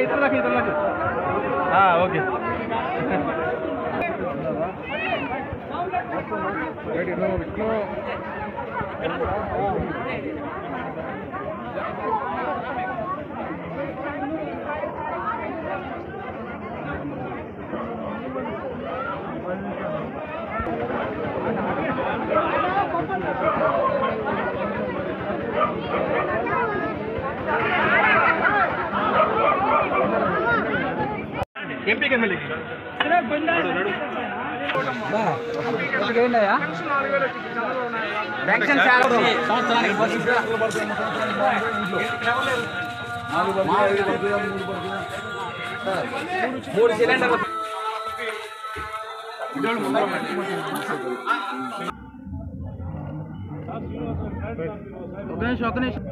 इधर लगे हाँ ओके ఎంపీ ఎమ్మెల్యే మూడు సిలిండర్లు ఒక నిమిషం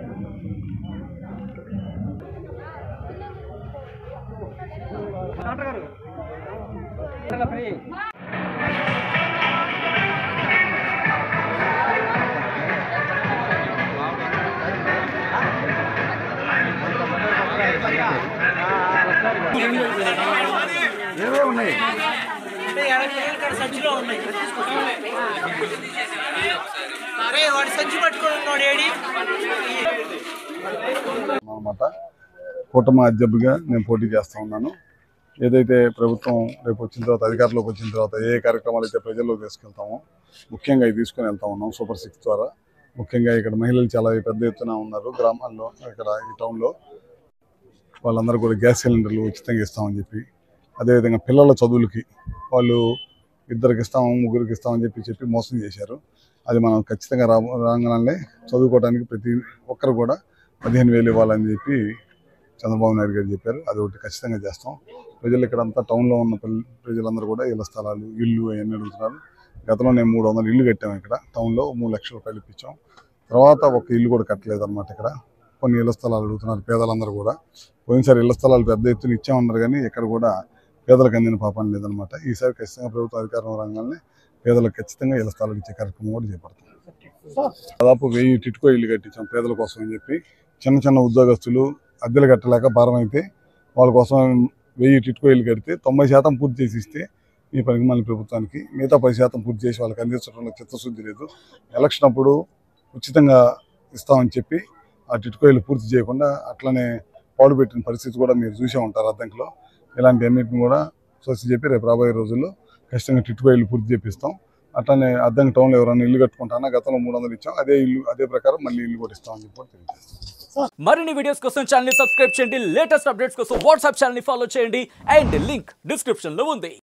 కూటమి అధ్యక్షుడిగా నేను పోటీ చేస్తా ఉన్నాను. ఏదైతే ప్రభుత్వం రేపు వచ్చిన తర్వాత అధికారంలోకి వచ్చిన తర్వాత ఏ కార్యక్రమాలు అయితే ప్రజల్లోకి తీసుకెళ్తామో ముఖ్యంగా ఇది తీసుకొని వెళ్తా ఉన్నాం. సూపర్ 6 ద్వారా ముఖ్యంగా ఇక్కడ మహిళలు చాలా పెద్ద ఎత్తున ఉన్నారు. గ్రామాల్లో ఇక్కడ ఈ టౌన్లో వాళ్ళందరూ కూడా గ్యాస్ సిలిండర్లు ఉచితంగా ఇస్తామని చెప్పి, అదేవిధంగా పిల్లల చదువులకి వాళ్ళు 2కి ఇస్తాము 3కి ఇస్తామని చెప్పి మోసం చేశారు. అది మనం ఖచ్చితంగా రాగానే చదువుకోవడానికి ప్రతి ఒక్కరు కూడా 15,000 ఇవ్వాలని చెప్పి చంద్రబాబు నాయుడు గారు చెప్పారు. అది ఒకటి ఖచ్చితంగా చేస్తాం. ప్రజలు ఇక్కడంతా టౌన్లో ఉన్న ప్రజలందరూ కూడా ఇళ్ల స్థలాలు ఇల్లు అవన్నీ అడుగుతున్నారు. గతంలో నేను 300 ఇల్లు కట్టాము. ఇక్కడ టౌన్లో 3 లక్షల రూపాయలు ఇప్పించాం. తర్వాత ఒక ఇల్లు కూడా కట్టలేదు అనమాట. ఇక్కడ కొన్ని ఇళ్ల స్థలాలు అడుగుతున్నారు పేదలందరూ కూడా. పోయినసారి ఇళ్ల స్థలాలు పెద్ద ఎత్తున ఇచ్చామన్నారు కానీ ఇక్కడ కూడా పేదలకు అందిన పాపం లేదనమాట. ఈసారి ఖచ్చితంగా ప్రభుత్వ అధికారం రంగాన్ని పేదలకు ఖచ్చితంగా ఇళ్ల స్థలాలు ఇచ్చే కార్యక్రమం కూడా చేపడతాం. దాదాపు 1000 టిట్కో ఇల్లు కట్టించాం పేదల కోసం అని చెప్పి. చిన్న చిన్న ఉద్యోగస్తులు అద్దెలు కట్టలేక భారం అయితే వాళ్ళ కోసం 1000 టిట్కో ఇల్లు కడితే 90% పూర్తి చేసి ఇస్తే ఈ పనికి మళ్ళీ ప్రభుత్వానికి మిగతా 10% పూర్తి చేసి వాళ్ళకి అందించడంలో చిత్తశుద్ధి లేదు. ఎలక్షన్ అప్పుడు ఉచితంగా ఇస్తామని చెప్పి ఆ టిట్కో ఇల్లు పూర్తి చేయకుండా అట్లనే పాడు పెట్టిన పరిస్థితి కూడా మీరు చూసే ఉంటారు. అద్దంకిలో ఇలాంటి అన్నింటిని కూడా చూసి చెప్పి రేపు రాబోయే రోజుల్లో ఖచ్చితంగా టిట్కో ఇల్లు పూర్తి చేపిస్తాం. అట్లనే అద్దంకి టౌన్లో ఎవరైనా ఇల్లు కట్టుకుంటానా గతంలో 300 ఇచ్చాం. అదే ప్రకారం మళ్ళీ ఇల్లు కూడా ఇస్తామని చెప్పి తెలియజేస్తాం. మరిన్ని వీడియోస్ కోసం ఛానల్ ని సబ్స్క్రైబ్ చేయండి. లేటెస్ట్ అప్డేట్స్ కోసం వాట్సాప్ ఛానల్ ని ఫాలో చేయండి. అండ్ లింక్ డిస్క్రిప్షన్ లో ఉంది.